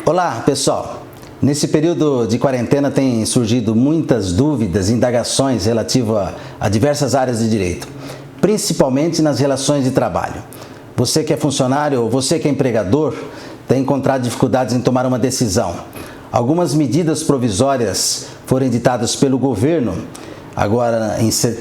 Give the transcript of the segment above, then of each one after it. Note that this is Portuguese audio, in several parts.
Olá, pessoal! Nesse período de quarentena tem surgido muitas dúvidas e indagações relativas a diversas áreas de direito, principalmente nas relações de trabalho. Você que é funcionário ou você que é empregador tem encontrado dificuldades em tomar uma decisão. Algumas medidas provisórias foram editadas pelo governo, agora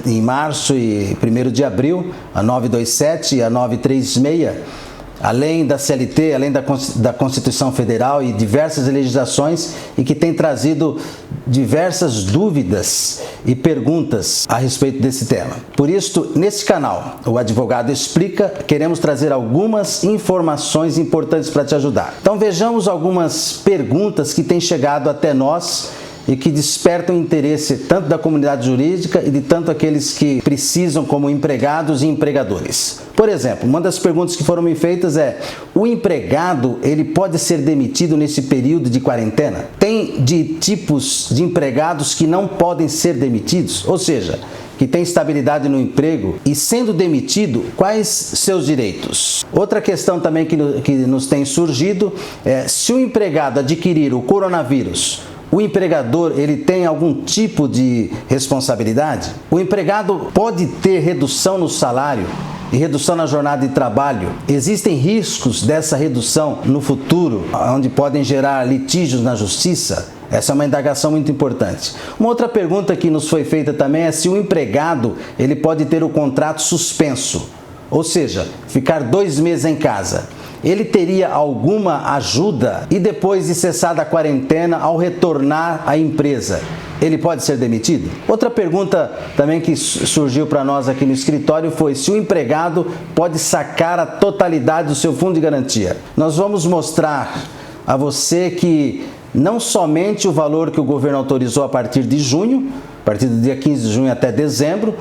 em março e 1º de abril, a 927 e a 936, além da CLT, além da Constituição Federal e diversas legislações, e que tem trazido diversas dúvidas e perguntas a respeito desse tema. Por isso, nesse canal, o Advogado Explica, queremos trazer algumas informações importantes para te ajudar. Então vejamos algumas perguntas que têm chegado até nós e que despertam interesse tanto da comunidade jurídica e de tanto aqueles que precisam como empregados e empregadores. Por exemplo, uma das perguntas que foram me feitas é: o empregado ele pode ser demitido nesse período de quarentena? Tem tipos de empregados que não podem ser demitidos? Ou seja, que tem estabilidade no emprego e sendo demitido, quais seus direitos? Outra questão também que nos tem surgido é: se o empregado adquirir o coronavírus, o empregador ele tem algum tipo de responsabilidade? O empregado pode ter redução no salário e redução na jornada de trabalho? Existem riscos dessa redução no futuro, onde podem gerar litígios na justiça? Essa é uma indagação muito importante. Uma outra pergunta que nos foi feita também é se o empregado ele pode ter o contrato suspenso, ou seja, ficar 2 meses em casa. Ele teria alguma ajuda e depois de cessada a quarentena, ao retornar à empresa, ele pode ser demitido? Outra pergunta também que surgiu para nós aqui no escritório foi se o empregado pode sacar a totalidade do seu fundo de garantia. Nós vamos mostrar a você que não somente o valor que o governo autorizou a partir de junho, a partir do dia 15 de junho até dezembro,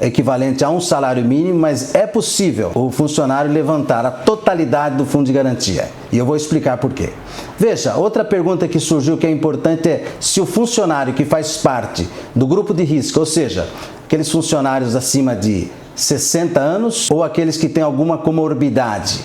equivalente a um salário mínimo, mas é possível o funcionário levantar a totalidade do fundo de garantia. E eu vou explicar por quê. Veja, outra pergunta que surgiu que é importante é se o funcionário que faz parte do grupo de risco, ou seja, aqueles funcionários acima de 60 anos ou aqueles que têm alguma comorbidade,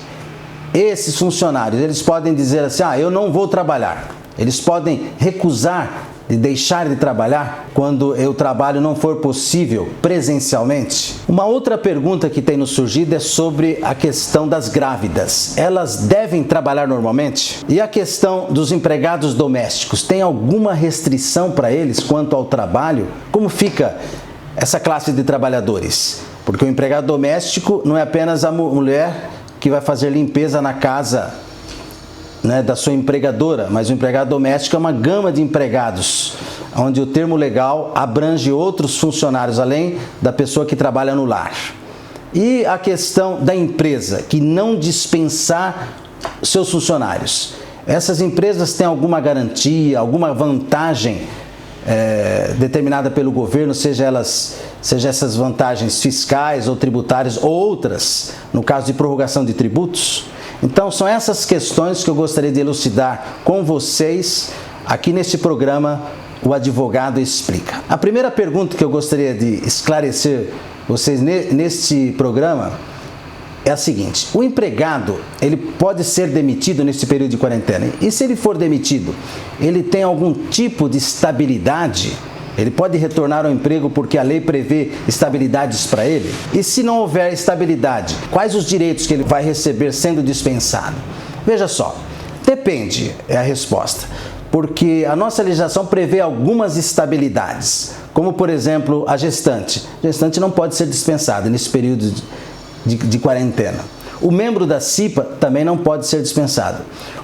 esses funcionários, eles podem dizer assim: eu não vou trabalhar. Eles podem recusar de deixar de trabalhar quando o trabalho não for possível presencialmente? Uma outra pergunta que tem nos surgido é sobre a questão das grávidas. Elas devem trabalhar normalmente? E a questão dos empregados domésticos, tem alguma restrição para eles quanto ao trabalho? Como fica essa classe de trabalhadores? Porque o empregado doméstico não é apenas a mulher que vai fazer limpeza na casa da sua empregadora, mas o empregado doméstico é uma gama de empregados, onde o termo legal abrange outros funcionários, além da pessoa que trabalha no lar. E a questão da empresa, que não dispensar seus funcionários. Essas empresas têm alguma garantia, alguma vantagem determinada pelo governo, seja essas vantagens fiscais ou tributárias ou outras, no caso de prorrogação de tributos? Então, são essas questões que eu gostaria de elucidar com vocês aqui neste programa, o Advogado Explica. A primeira pergunta que eu gostaria de esclarecer vocês neste programa é a seguinte: o empregado, ele pode ser demitido nesse período de quarentena? E se ele for demitido, ele tem algum tipo de estabilidade? Ele pode retornar ao emprego porque a lei prevê estabilidades para ele? E se não houver estabilidade, quais os direitos que ele vai receber sendo dispensado? Veja só, depende é a resposta, porque a nossa legislação prevê algumas estabilidades, como por exemplo a gestante. A gestante não pode ser dispensada nesse período de quarentena. O membro da CIPA também não pode ser dispensado.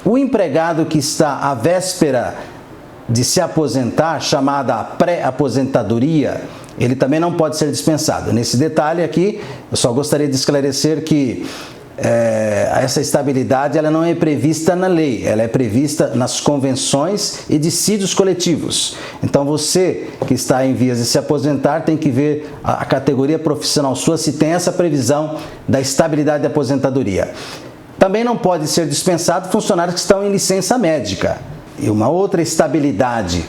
O empregado que está à véspera de se aposentar, chamada pré-aposentadoria, ele também não pode ser dispensado. Nesse detalhe aqui, eu só gostaria de esclarecer que essa estabilidade ela não é prevista na lei, ela é prevista nas convenções e dissídios coletivos. Então você que está em vias de se aposentar tem que ver a categoria profissional sua se tem essa previsão da estabilidade de aposentadoria. Também não pode ser dispensado funcionários que estão em licença médica. E uma outra estabilidade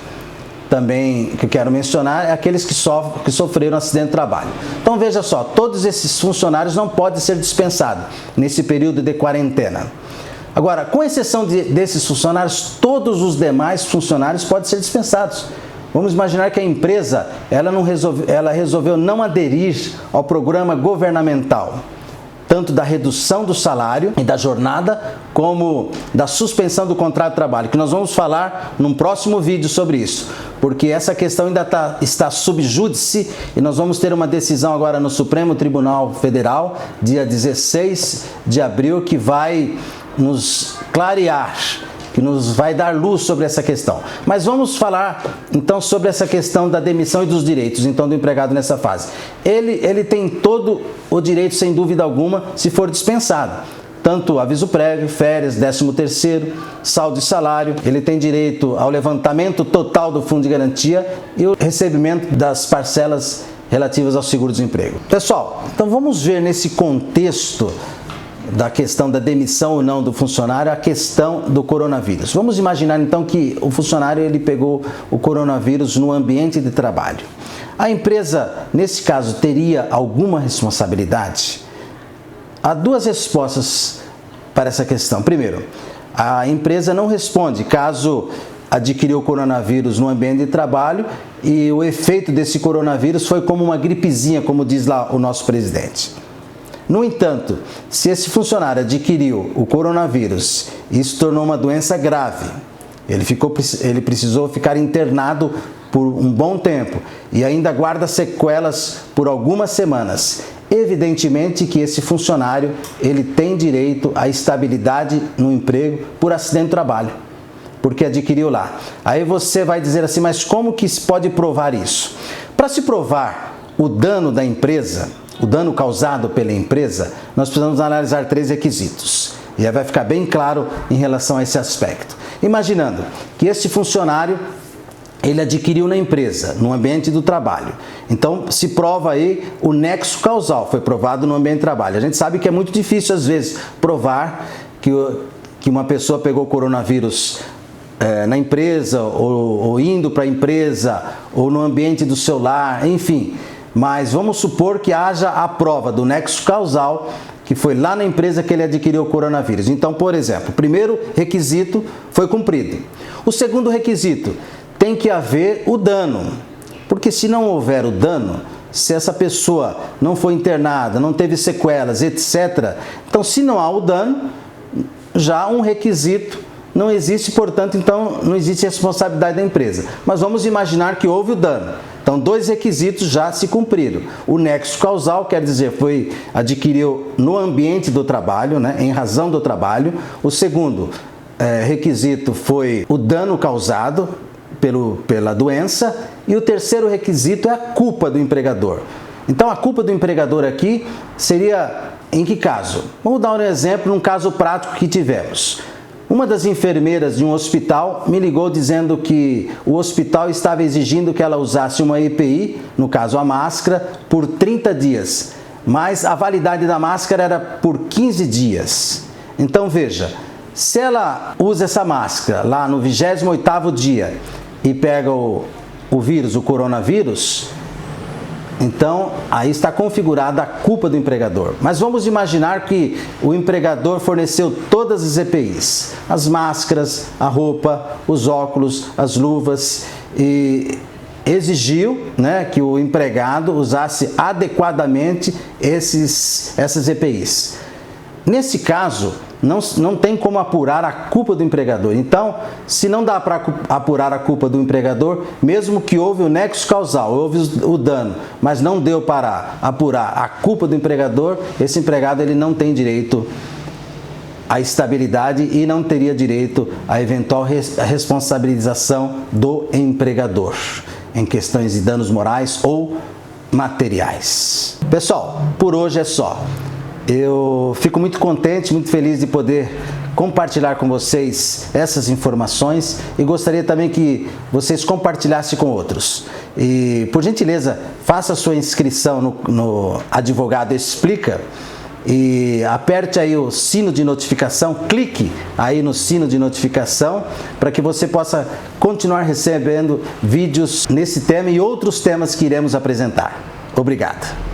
também que eu quero mencionar é aqueles que sofreram acidente de trabalho. Então veja só, todos esses funcionários não podem ser dispensados nesse período de quarentena. Agora, com exceção desses funcionários, todos os demais funcionários podem ser dispensados. Vamos imaginar que a empresa ela resolveu não aderir ao programa governamental, tanto da redução do salário e da jornada, como da suspensão do contrato de trabalho, que nós vamos falar num próximo vídeo sobre isso, porque essa questão ainda está sub júdice e nós vamos ter uma decisão agora no Supremo Tribunal Federal, dia 16 de abril, que vai nos clarear, que nos vai dar luz sobre essa questão. Mas vamos falar então sobre essa questão da demissão e dos direitos então do empregado nessa fase. Ele tem todo o direito, sem dúvida alguma, se for dispensado. Tanto aviso prévio, férias, 13º, saldo de salário, ele tem direito ao levantamento total do fundo de garantia e o recebimento das parcelas relativas ao seguro-desemprego. Pessoal, então vamos ver nesse contexto da questão da demissão ou não do funcionário, a questão do coronavírus. Vamos imaginar então que o funcionário ele pegou o coronavírus no ambiente de trabalho. A empresa, nesse caso, teria alguma responsabilidade? Há duas respostas para essa questão. Primeiro, a empresa não responde caso adquiriu o coronavírus no ambiente de trabalho e o efeito desse coronavírus foi como uma gripezinha, como diz lá o nosso presidente. No entanto, se esse funcionário adquiriu o coronavírus e isso tornou uma doença grave, ele precisou ficar internado por um bom tempo e ainda guarda sequelas por algumas semanas, evidentemente que esse funcionário ele tem direito à estabilidade no emprego por acidente de trabalho, porque adquiriu lá. Aí você vai dizer assim, mas como que se pode provar isso? Para se provar o dano da empresa, o dano causado pela empresa, nós precisamos analisar 3 requisitos. E aí vai ficar bem claro em relação a esse aspecto. Imaginando que este funcionário, ele adquiriu na empresa, no ambiente do trabalho. Então, se prova aí o nexo causal, foi provado no ambiente do trabalho. A gente sabe que é muito difícil, às vezes, provar que uma pessoa pegou coronavírus na empresa, ou indo para a empresa, ou no ambiente do seu lar, enfim. Mas vamos supor que haja a prova do nexo causal, que foi lá na empresa que ele adquiriu o coronavírus. Então, por exemplo, o primeiro requisito foi cumprido. O segundo requisito, tem que haver o dano. Porque se não houver o dano, se essa pessoa não foi internada, não teve sequelas, etc. Então, se não há o dano, já um requisito não existe, portanto, então não existe responsabilidade da empresa. Mas vamos imaginar que houve o dano. Então, 2 requisitos já se cumpriram. O nexo causal, quer dizer, adquiriu no ambiente do trabalho, né, em razão do trabalho. O segundo requisito foi o dano causado pela doença. E o terceiro requisito é a culpa do empregador. Então, a culpa do empregador aqui seria em que caso? Vamos dar um exemplo num caso prático que tivemos. Uma das enfermeiras de um hospital me ligou dizendo que o hospital estava exigindo que ela usasse uma EPI, no caso a máscara, por 30 dias. Mas a validade da máscara era por 15 dias. Então veja, se ela usa essa máscara lá no 28º dia e pega o vírus, o coronavírus, então aí está configurada a culpa do empregador. Mas vamos imaginar que o empregador forneceu todas as EPIs, as máscaras, a roupa, os óculos, as luvas e exigiu, né, que o empregado usasse adequadamente essas EPIs. Nesse caso, não tem como apurar a culpa do empregador. Então, se não dá para apurar a culpa do empregador, mesmo que houve o nexo causal, houve o dano, mas não deu para apurar a culpa do empregador, esse empregado ele não tem direito à estabilidade e não teria direito à eventual responsabilização do empregador em questões de danos morais ou materiais. Pessoal, por hoje é só. Eu fico muito contente, muito feliz de poder compartilhar com vocês essas informações e gostaria também que vocês compartilhassem com outros. E, por gentileza, faça a sua inscrição no Advogado Explica e aperte aí o sino de notificação, clique aí no sino de notificação para que você possa continuar recebendo vídeos nesse tema e outros temas que iremos apresentar. Obrigado.